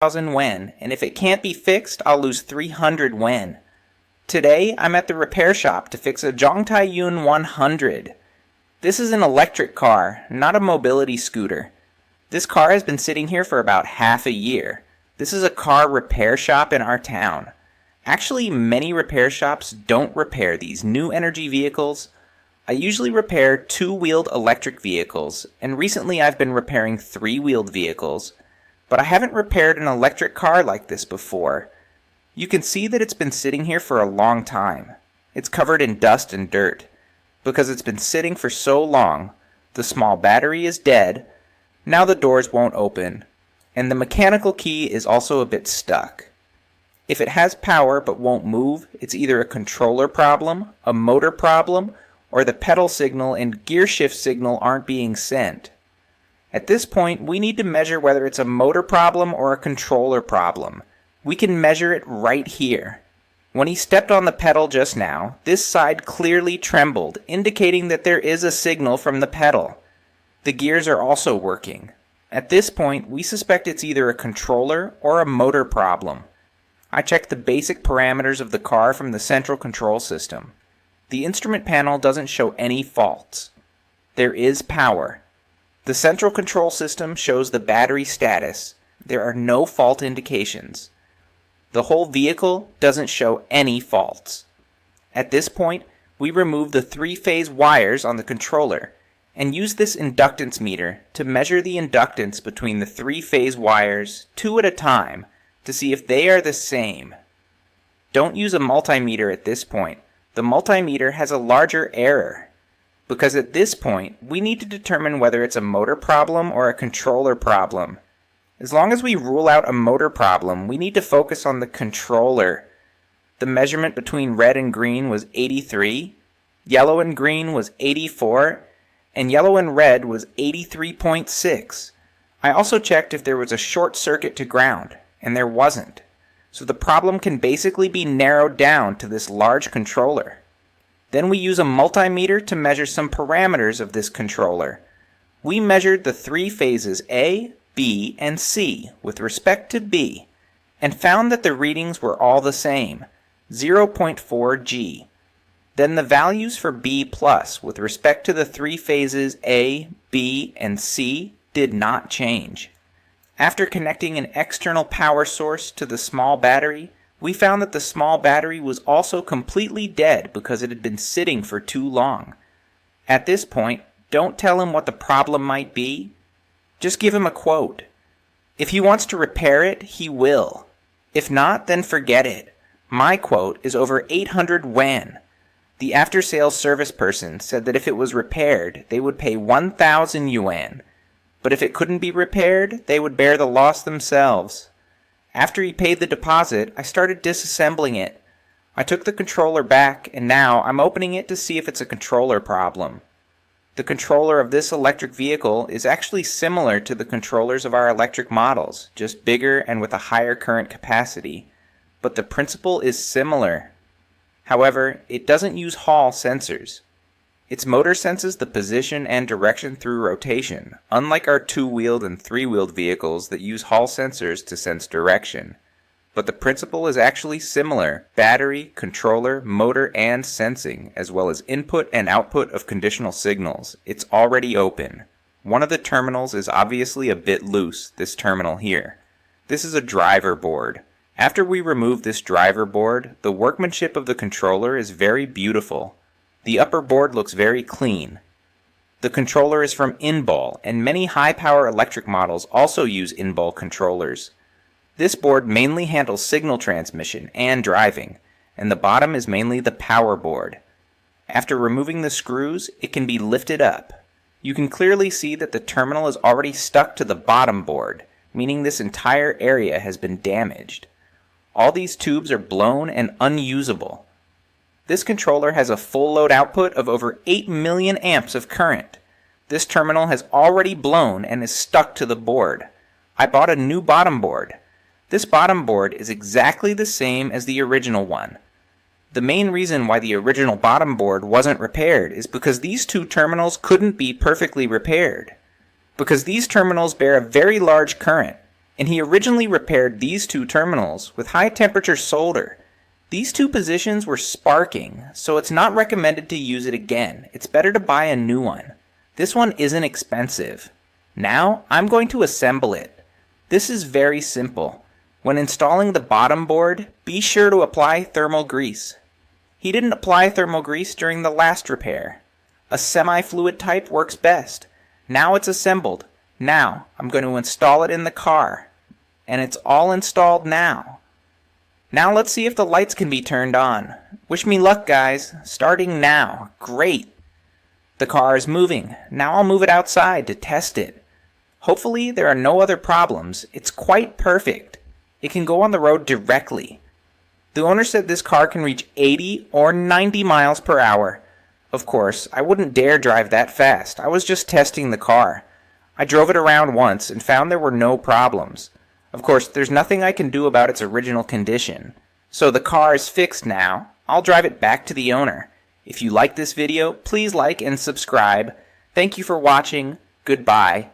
1000 Yen, and if it can't be fixed, I'll lose 300 Yen. Today, I'm at the repair shop to fix a Zhongtai Yun 100. This is an electric car, not a mobility scooter. This car has been sitting here for about half a year. This is a car repair shop in our town. Actually, many repair shops don't repair these new energy vehicles. I usually repair two-wheeled electric vehicles, and recently I've been repairing three-wheeled vehicles, but I haven't repaired an electric car like this before. You can see that it's been sitting here for a long time. It's covered in dust and dirt. Because it's been sitting for so long, the small battery is dead, now the doors won't open, and the mechanical key is also a bit stuck. If it has power but won't move, it's either a controller problem, a motor problem, or the pedal signal and gear shift signal aren't being sent. At this point, we need to measure whether it's a motor problem or a controller problem. We can measure it right here. When he stepped on the pedal just now, this side clearly trembled, indicating that there is a signal from the pedal. The gears are also working. At this point, we suspect it's either a controller or a motor problem. I checked the basic parameters of the car from the central control system. The instrument panel doesn't show any faults. There is power. The central control system shows the battery status. There are no fault indications. The whole vehicle doesn't show any faults. At this point, we remove the three-phase wires on the controller and use this inductance meter to measure the inductance between the three-phase wires, two at a time, to see if they are the same. Don't use a multimeter at this point. The multimeter has a larger error, because at this point, we need to determine whether it's a motor problem or a controller problem. As long as we rule out a motor problem, we need to focus on the controller. The measurement between red and green was 83, yellow and green was 84, and yellow and red was 83.6. I also checked if there was a short circuit to ground, and there wasn't. So the problem can basically be narrowed down to this large controller. Then we use a multimeter to measure some parameters of this controller. We measured the three phases A, B, and C with respect to B, and found that the readings were all the same, 0.4 G. Then the values for B plus with respect to the three phases A, B, and C did not change. After connecting an external power source to the small battery, we found that the small battery was also completely dead because it had been sitting for too long. At this point, don't tell him what the problem might be. Just give him a quote. If he wants to repair it, he will. If not, then forget it. My quote is over 800 Yen. The after-sales service person said that if it was repaired, they would pay 1,000 yuan. But if it couldn't be repaired, they would bear the loss themselves. After he paid the deposit, I started disassembling it. I took the controller back, and now I'm opening it to see if it's a controller problem. The controller of this electric vehicle is actually similar to the controllers of our electric models, just bigger and with a higher current capacity. But the principle is similar. However, it doesn't use Hall sensors. Its motor senses the position and direction through rotation, unlike our two-wheeled and three-wheeled vehicles that use Hall sensors to sense direction. But the principle is actually similar: battery, controller, motor, and sensing, as well as input and output of conditional signals. It's already open. One of the terminals is obviously a bit loose, this terminal here. This is a driver board. After we remove this driver board, the workmanship of the controller is very beautiful. The upper board looks very clean. The controller is from Inbal, and many high-power electric models also use Inbal controllers. This board mainly handles signal transmission and driving, and the bottom is mainly the power board. After removing the screws, it can be lifted up. You can clearly see that the terminal is already stuck to the bottom board, meaning this entire area has been damaged. All these tubes are blown and unusable. This controller has a full load output of over 8 million amps of current. This terminal has already blown and is stuck to the board. I bought a new bottom board. This bottom board is exactly the same as the original one. The main reason why the original bottom board wasn't repaired is because these two terminals couldn't be perfectly repaired. Because these terminals bear a very large current, and he originally repaired these two terminals with high temperature solder. These two positions were sparking, so it's not recommended to use it again. It's better to buy a new one. This one isn't expensive. Now, I'm going to assemble it. This is very simple. When installing the bottom board, be sure to apply thermal grease. He didn't apply thermal grease during the last repair. A semi-fluid type works best. Now it's assembled. Now, I'm going to install it in the car. And it's all installed now. Now let's see if the lights can be turned on. Wish me luck, guys. Starting now. Great. The car is moving. Now I'll move it outside to test it. Hopefully there are no other problems. It's quite perfect. It can go on the road directly. The owner said this car can reach 80 or 90 miles per hour. Of course, I wouldn't dare drive that fast. I was just testing the car. I drove it around once and found there were no problems. Of course, there's nothing I can do about its original condition. So the car is fixed now. I'll drive it back to the owner. If you like this video, please like and subscribe. Thank you for watching. Goodbye.